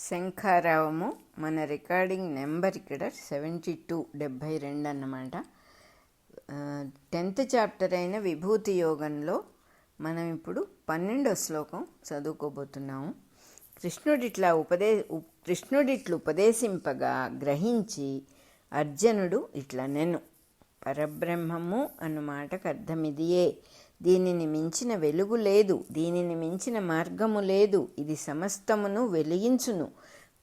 శంఖారావము. మన recording number ఇక్కడ 72 అన్నమాట. 10th చాప్టర్ అయిన విభూతి యోగంలో మనం ఇప్పుడు 12వ శ్లోకం చదువుకోబోతున్నాము. కృష్ణుడిట్లు ఉపదేశింపగా గ్రహించి అర్జునుడు ఇట్లా నెను, పరబ్రహ్మము అన్న మాటకు అర్థమిదియే. దీనిని మించిన వెలుగు లేదు, దీనిని మించిన మార్గము లేదు. ఇది సమస్తమును వెలిగించును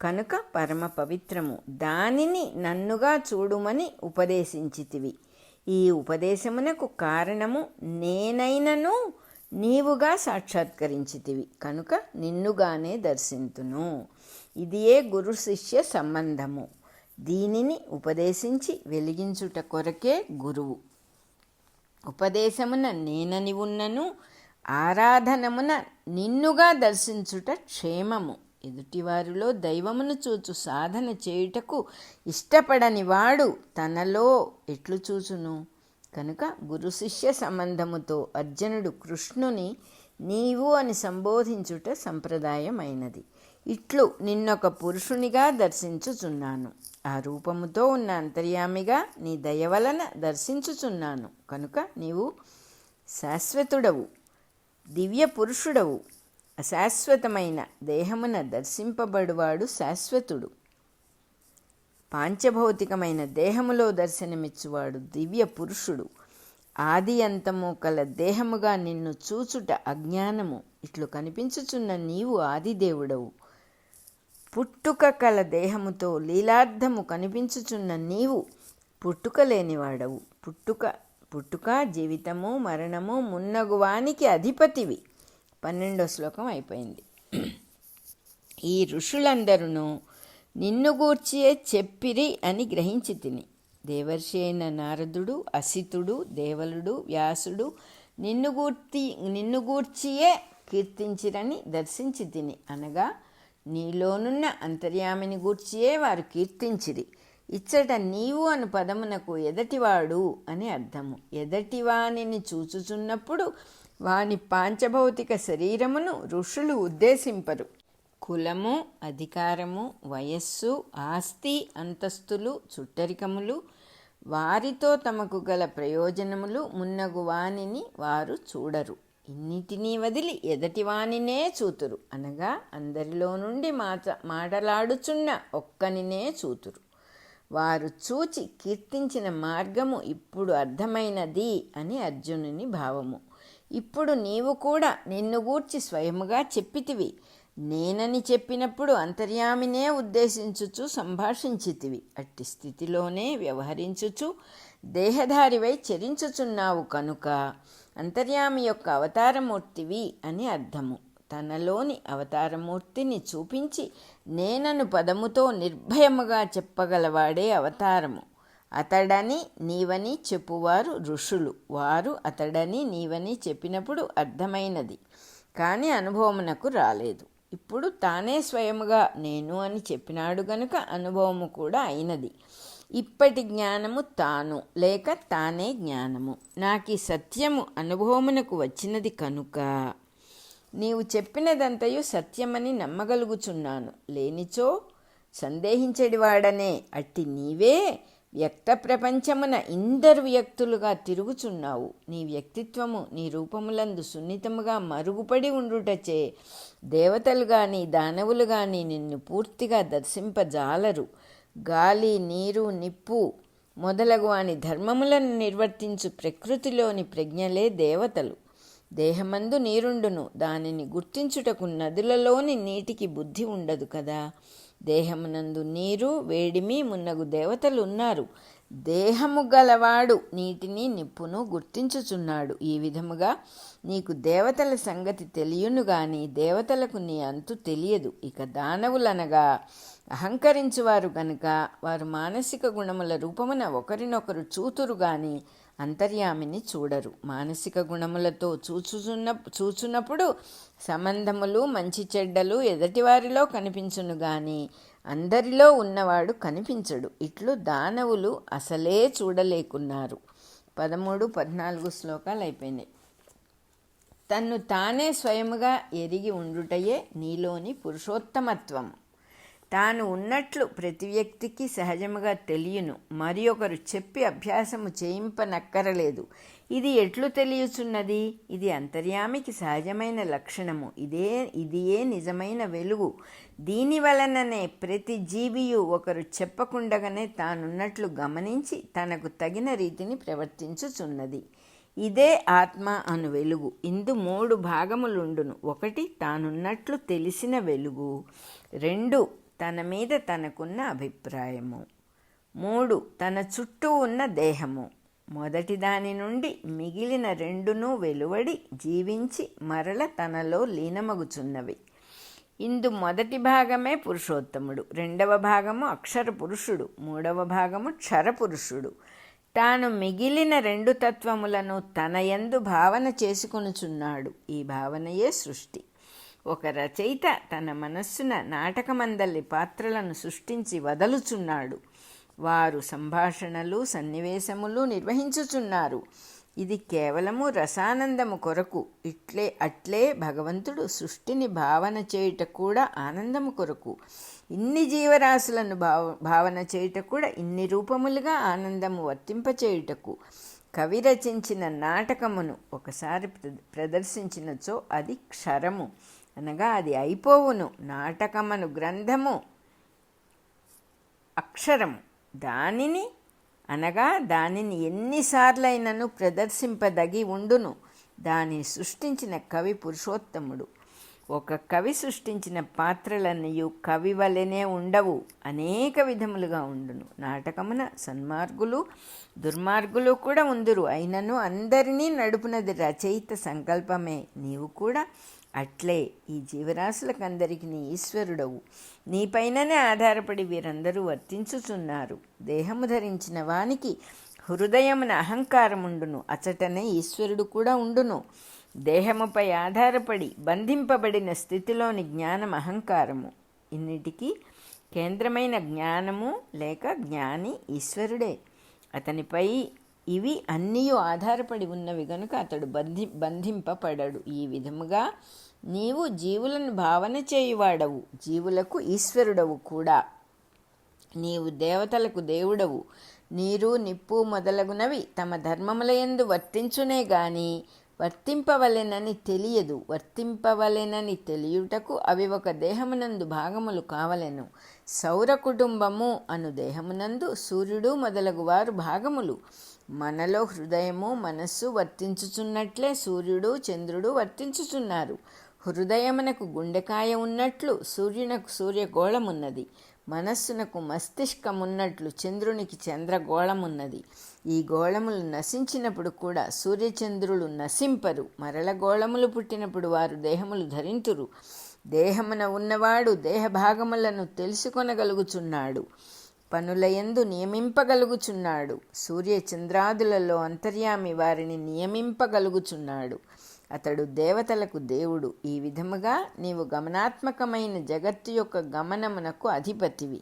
కనుక పరమ పవిత్రము. దానిని నన్నుగా చూడుమని ఉపదేశించితివి. ఈ ఉపదేశమునకు కారణము నేనైనను నీవుగా సాక్షాత్కరించితివి కనుక నిన్నుగానే దర్శింతును. ఇదియే గురు శిష్య సంబంధము. దీనిని ఉపదేశించి వెలిగించుట కొరకే గురువు. ఉపదేశమున నేనని ఉన్నను, ఆరాధనమున నిన్నుగా దర్శించుట క్షేమము. ఎదుటివారిలో దైవమును చూచు సాధన చేయుటకు ఇష్టపడని వాడు తనలో ఎట్లు చూచును? కనుక గురు శిష్య సంబంధముతో అర్జునుడు కృష్ణుని నీవు అని సంబోధించుట సంప్రదాయమైనది. ఇట్లు నిన్నొక పురుషునిగా దర్శించుచున్నాను, ఆ రూపముతో ఉన్న అంతర్యామిగా నీ దయ వలన దర్శించుచున్నాను కనుక నీవు శాశ్వతుడవు, దివ్య పురుషుడవు. అశాశ్వతమైన దేహమున దర్శింపబడువాడు శాశ్వతుడు. పాంచభౌతికమైన దేహములో దర్శనమిచ్చువాడు దివ్య పురుషుడు. ఆది అంతము కల దేహముగా నిన్ను చూచుట అజ్ఞానము. ఇట్లు కనిపించుచున్న నీవు ఆదిదేవుడవు. పుట్టుక కల దేహముతో లీలార్థము కనిపించుచున్న నీవు పుట్టుక లేనివాడవు. పుట్టుక జీవితము మరణము మున్నగువానికి అధిపతివి. 12వ శ్లోకం అయిపోయింది. ఈ ఋషులందరూ నిన్ను గూర్చియే చెప్పిరి అని గ్రహించి తిని. దేవర్షి అయిన నారదుడు, అసితుడు, దేవలుడు, వ్యాసుడు నిన్ను గూర్చియే కీర్తించిరని దర్శించి తిని. అనగా నీలోనున్న అంతర్యామిని గూర్చియే వారు కీర్తించిరి. ఇచ్చట నీవు అను పదమునకు ఎదటివాడు అని అర్థము. ఎదటివానిని చూచుచున్నప్పుడు వాని పాంచభౌతిక శరీరమును ఋషులు ఉద్దేశింపరు. కులము, అధికారము, వయస్సు, ఆస్తి, అంతస్తులు, చుట్టరికములు, వారితో తమకు గల ప్రయోజనములు మున్నగు వానిని వారు చూడరు. ఇన్నిటినీ వదిలి ఎదటివానినే చూతురు. అనగా అందరిలో నుండి మాటలాడుచున్న ఒక్కనినే చూతురు. వారు చూచి కీర్తించిన మార్గము ఇప్పుడు అర్థమైనది అని అర్జునుని భావము. ఇప్పుడు నీవు కూడా నిన్ను గూర్చి స్వయముగా చెప్పితివి. నేనని చెప్పినప్పుడు అంతర్యామినే ఉద్దేశించుచు సంభాషించితివి. అట్టి స్థితిలోనే వ్యవహరించుచు దేహధారివై చరించుచున్నావు కనుక అంతర్యామి యొక్క అవతారమూర్తివి అని అర్థము. తనలోని అవతారమూర్తిని చూపించి నేనను పదముతో నిర్భయముగా చెప్పగలవాడే అవతారము. అతడని నీవని చెప్పువారు ఋషులు. వారు అతడని నీవని చెప్పినప్పుడు అర్థమైనది, కానీ అనుభవమునకు రాలేదు. ఇప్పుడు తానే స్వయముగా నేను అని చెప్పినాడు గనుక అనుభవము కూడా అయినది. ఇప్పటి జ్ఞానము తాను లేక తానే జ్ఞానము. నాకీ సత్యము అనుభవమునకు వచ్చినది కనుక నీవు చెప్పినదంతయు సత్యమని నమ్మగలుగుచున్నాను. లేనిచో సందేహించడివాడనే అట్టి నీవే వ్యక్త ప్రపంచమున ఇందరు వ్యక్తులుగా తిరుగుచున్నావు. నీ వ్యక్తిత్వము నీ రూపములందు సున్నితముగా మరుగుపడి ఉండుటచే దేవతలు గాని దానవులు గాని నిన్ను పూర్తిగా దర్శింపజాలరు. గాలి, నీరు, నిప్పు మొదలగు వాని ధర్మములను నిర్వర్తించు ప్రకృతిలోని ప్రజ్ఞలే దేవతలు. దేహమందు నీరుండును, దానిని గుర్తించుటకు నదులలోని నీటికి బుద్ధి ఉండదు కదా. దేహమునందు నీరు, వేడిమి మున్నగు దేవతలు ఉన్నారు. దేహము గలవాడు నీటిని నిప్పును గుర్తించుచున్నాడు. ఈ విధముగా నీకు దేవతల సంగతి తెలియను గాని దేవతలకు నీ అంతు తెలియదు. ఇక దానవులనగా అహంకరించువారు గనుక వారు మానసిక గుణముల రూపమున ఒకరినొకరు చూతురు గాని అంతర్యామిని చూడరు. మానసిక గుణములతో చూచున్నప్పుడు సంబంధములు మంచి చెడ్డలు ఎదటివారిలో కనిపించును గాని అందరిలో ఉన్నవాడు కనిపించడు. ఇట్లు దానవులు అసలే చూడలేకున్నారు. 13, 14 శ్లోకాలు అయిపోయినాయి. తన్ను తానే స్వయముగా ఎరిగి ఉండుటయే నీలోని పురుషోత్తమత్వము. తాను ఉన్నట్లు ప్రతి వ్యక్తికి సహజముగా తెలియను, మరి ఒకరు చెప్పి అభ్యాసము చేయింపనక్కరలేదు. ఇది ఎట్లు తెలియచున్నది? ఇది అంతర్యామికి సహజమైన లక్షణము. ఇదియే నిజమైన వెలుగు. దీని వలననే ప్రతి జీవియు ఒకరు చెప్పకుండగానే తానున్నట్లు గమనించి తనకు తగిన రీతిని ప్రవర్తించుచున్నది. ఇదే ఆత్మ అను వెలుగు. ఇందు 3 భాగములుండును. 1 తానున్నట్లు తెలిసిన వెలుగు, 2 తన మీద తనకున్న అభిప్రాయము, 3 తన చుట్టూ ఉన్న దేహము. మొదటి దాని నుండి మిగిలిన 2 వెలువడి జీవించి మరల తనలో లీనమగుచున్నవి. ఇందు మొదటి భాగమే పురుషోత్తముడు, 2వ భాగము అక్షర పురుషుడు, 3వ భాగము క్షర పురుషుడు. తాను మిగిలిన 2 తత్వములను తన యందు భావన చేసుకొనుచున్నాడు. ఈ భావనయే సృష్టి. ఒక రచయిత తన మనస్సున నాటకమందలి పాత్రలను సృష్టించి వదలుచున్నాడు. వారు సంభాషణలు సన్నివేశములు నిర్వహించుచున్నారు. ఇది కేవలము రసానందము కొరకు. అట్లే భగవంతుడు సృష్టిని భావన చేయుట కూడా ఆనందము కొరకు. ఇన్ని జీవరాశులను భావన చేయుట కూడా ఇన్ని రూపములుగా ఆనందము వర్తింపచేయుటకు. కవి రచించిన నాటకమును ఒకసారి ప్రదర్శించినచో అది క్షరము, అనగా అది అయిపోవును. నాటకమను గ్రంథము అక్షరము. దానిని ఎన్నిసార్లైనను ప్రదర్శింపదగి ఉండును. దానిని సృష్టించిన కవి పురుషోత్తముడు. ఒక కవి సృష్టించిన పాత్రలన్నయు కవి వలెనే ఉండవు, అనేక విధములుగా ఉండును. నాటకమున సన్మార్గులు దుర్మార్గులు కూడా ఉందురు, అయినను అందరినీ నడుపునది రచయిత సంకల్పమే. నీవు కూడా అట్లే ఈ జీవరాశులకందరికి నీ ఈశ్వరుడవు. నీపైననే ఆధారపడి వీరందరూ వర్తించుచున్నారు. దేహము ధరించిన వానికి హృదయమున అహంకారముండును, అచటనే ఈశ్వరుడు కూడా ఉండును. దేహముపై ఆధారపడి బంధింపబడిన స్థితిలోని జ్ఞానం అహంకారము. ఇన్నిటికీ కేంద్రమైన జ్ఞానము లేక జ్ఞాని ఈశ్వరుడే. అతనిపై ఇవి అన్నీ ఆధారపడి ఉన్నవి గనుక అతడు బంధింపబడడు. ఈ విధముగా నీవు జీవులను భావన చేయువాడవు, జీవులకు ఈశ్వరుడవు కూడా. నీవు దేవతలకు దేవుడవు. నీరు నిప్పు మొదలగునవి తమ ధర్మములయందు వర్తించునే గాని వర్తింపవలెనని తెలియదు. వర్తింపవలెనని తెలియుటకు అవి ఒక దేహమునందు భాగములు కావలెను. సౌర కుటుంబము అను దేహమునందు సూర్యుడు మొదలగు వారు భాగములు. మనలో హృదయము మనస్సు వర్తించుచున్నట్లే సూర్యుడు చంద్రుడు వర్తించుచున్నారు. హృదయమునకు గుండెకాయ ఉన్నట్లు సూర్యునకు సూర్యగోళమున్నది. మనస్సునకు మస్తిష్కమున్నట్లు చంద్రునికి చంద్రగోళమున్నది. ఈ గోళములు నశించినప్పుడు కూడా సూర్యచంద్రులు నశింపరు. మరల గోళములు పుట్టినప్పుడు వారు దేహములు ధరింతురు. దేహమున ఉన్నవాడు దేహభాగములను తెలుసుకొనగలుగుచున్నాడు, పనులయందు నియమింపగలుగుచున్నాడు. సూర్యచంద్రాదులలో అంతర్యామి వారిని నియమింపగలుగుచున్నాడు. అతడు దేవతలకు దేవుడు. ఈ విధముగా నీవు గమనాత్మకమైన జగత్తు యొక్క గమనమునకు అధిపతివి.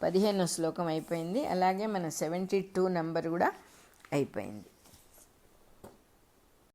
15వ శ్లోకం అయిపోయింది. అలాగే మన 72 నంబర్ కూడా అయిపోయింది.